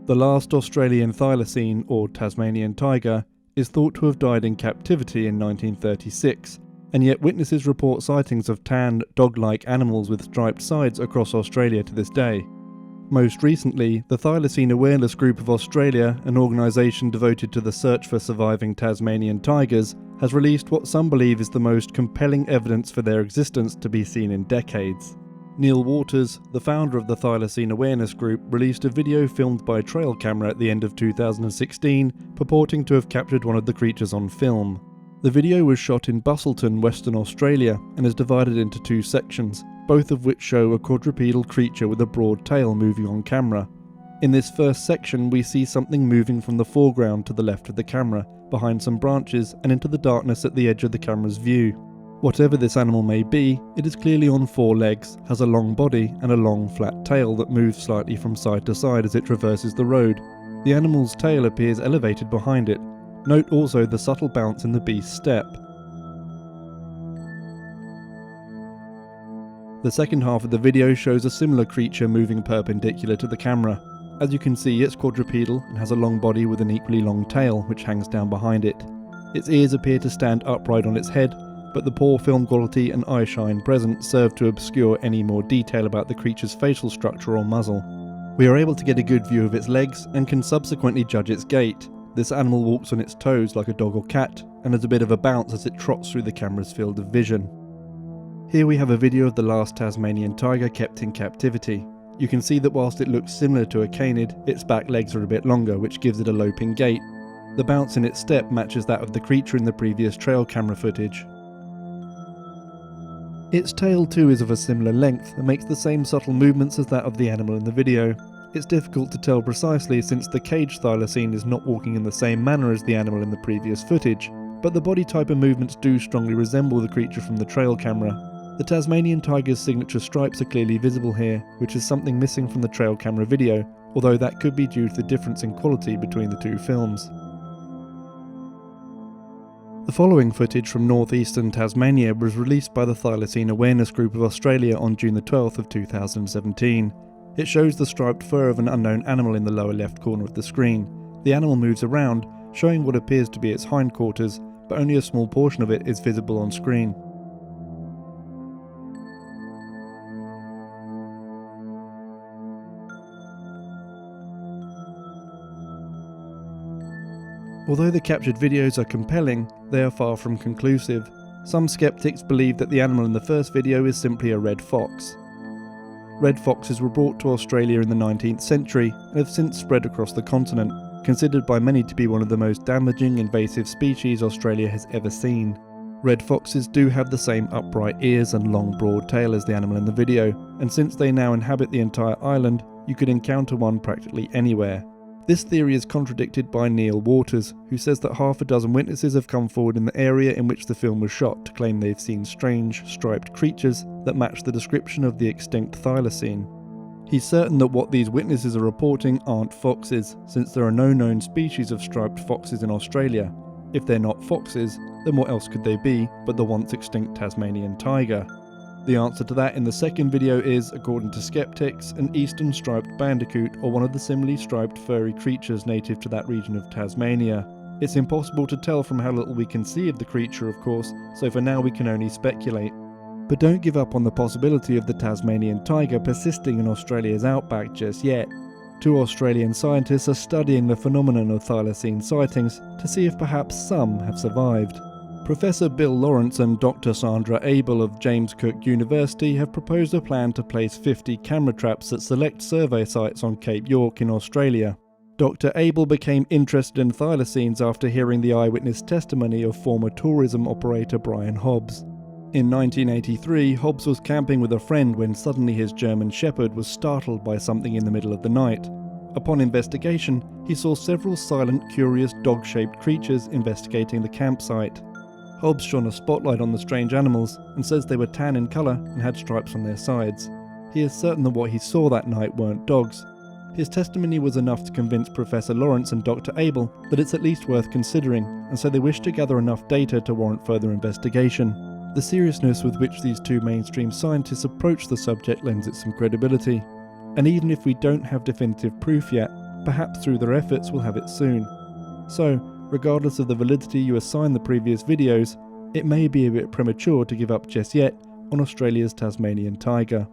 The last Australian thylacine, or Tasmanian tiger, is thought to have died in captivity in 1936, and yet witnesses report sightings of tan, dog-like animals with striped sides across Australia to this day. Most recently, the Thylacine Awareness Group of Australia, an organisation devoted to the search for surviving Tasmanian tigers, has released what some believe is the most compelling evidence for their existence to be seen in decades. Neil Waters, the founder of the Thylacine Awareness Group, released a video filmed by trail camera at the end of 2016, purporting to have captured one of the creatures on film. The video was shot in Busselton, Western Australia, and is divided into two sections, both of which show a quadrupedal creature with a broad tail moving on camera. In this first section, we see something moving from the foreground to the left of the camera, behind some branches and into the darkness at the edge of the camera's view. Whatever this animal may be, it is clearly on four legs, has a long body and a long flat tail that moves slightly from side to side as it traverses the road. The animal's tail appears elevated behind it. Note also the subtle bounce in the beast's step. The second half of the video shows a similar creature moving perpendicular to the camera. As you can see, it's quadrupedal and has a long body with an equally long tail which hangs down behind it. Its ears appear to stand upright on its head, but the poor film quality and eye shine present serve to obscure any more detail about the creature's facial structure or muzzle. We are able to get a good view of its legs and can subsequently judge its gait. This animal walks on its toes like a dog or cat, and has a bit of a bounce as it trots through the camera's field of vision. Here we have a video of the last Tasmanian tiger kept in captivity. You can see that whilst it looks similar to a canid, its back legs are a bit longer, which gives it a loping gait. The bounce in its step matches that of the creature in the previous trail camera footage. Its tail too is of a similar length and makes the same subtle movements as that of the animal in the video. It's difficult to tell precisely since the caged thylacine is not walking in the same manner as the animal in the previous footage, but the body type and movements do strongly resemble the creature from the trail camera. The Tasmanian tiger's signature stripes are clearly visible here, which is something missing from the trail camera video, although that could be due to the difference in quality between the two films. The following footage from northeastern Tasmania was released by the Thylacine Awareness Group of Australia on June 12, 2017. It shows the striped fur of an unknown animal in the lower left corner of the screen. The animal moves around, showing what appears to be its hindquarters, but only a small portion of it is visible on screen. Although the captured videos are compelling, they are far from conclusive. Some skeptics believe that the animal in the first video is simply a red fox. Red foxes were brought to Australia in the 19th century and have since spread across the continent, considered by many to be one of the most damaging invasive species Australia has ever seen. Red foxes do have the same upright ears and long broad tail as the animal in the video, and since they now inhabit the entire island, you could encounter one practically anywhere. This theory is contradicted by Neil Waters, who says that half a dozen witnesses have come forward in the area in which the film was shot to claim they've seen strange, striped creatures that match the description of the extinct thylacine. He's certain that what these witnesses are reporting aren't foxes, since there are no known species of striped foxes in Australia. If they're not foxes, then what else could they be but the once extinct Tasmanian tiger? The answer to that in the second video is, according to skeptics, an eastern striped bandicoot or one of the similarly striped furry creatures native to that region of Tasmania. It's impossible to tell from how little we can see of the creature, of course, so for now we can only speculate. But don't give up on the possibility of the Tasmanian tiger persisting in Australia's outback just yet. Two Australian scientists are studying the phenomenon of thylacine sightings to see if perhaps some have survived. Professor Bill Lawrence and Dr. Sandra Abel of James Cook University have proposed a plan to place 50 camera traps at select survey sites on Cape York in Australia. Dr. Abel became interested in thylacines after hearing the eyewitness testimony of former tourism operator Brian Hobbs. In 1983, Hobbs was camping with a friend when suddenly his German Shepherd was startled by something in the middle of the night. Upon investigation, he saw several silent, curious dog-shaped creatures investigating the campsite. Hobbs shone a spotlight on the strange animals and says they were tan in colour and had stripes on their sides. He is certain that what he saw that night weren't dogs. His testimony was enough to convince Professor Lawrence and Dr. Abel that it's at least worth considering, and so they wish to gather enough data to warrant further investigation. The seriousness with which these two mainstream scientists approach the subject lends it some credibility. And even if we don't have definitive proof yet, perhaps through their efforts we'll have it soon. So, regardless of the validity you assign the previous videos, it may be a bit premature to give up just yet on Australia's Tasmanian tiger.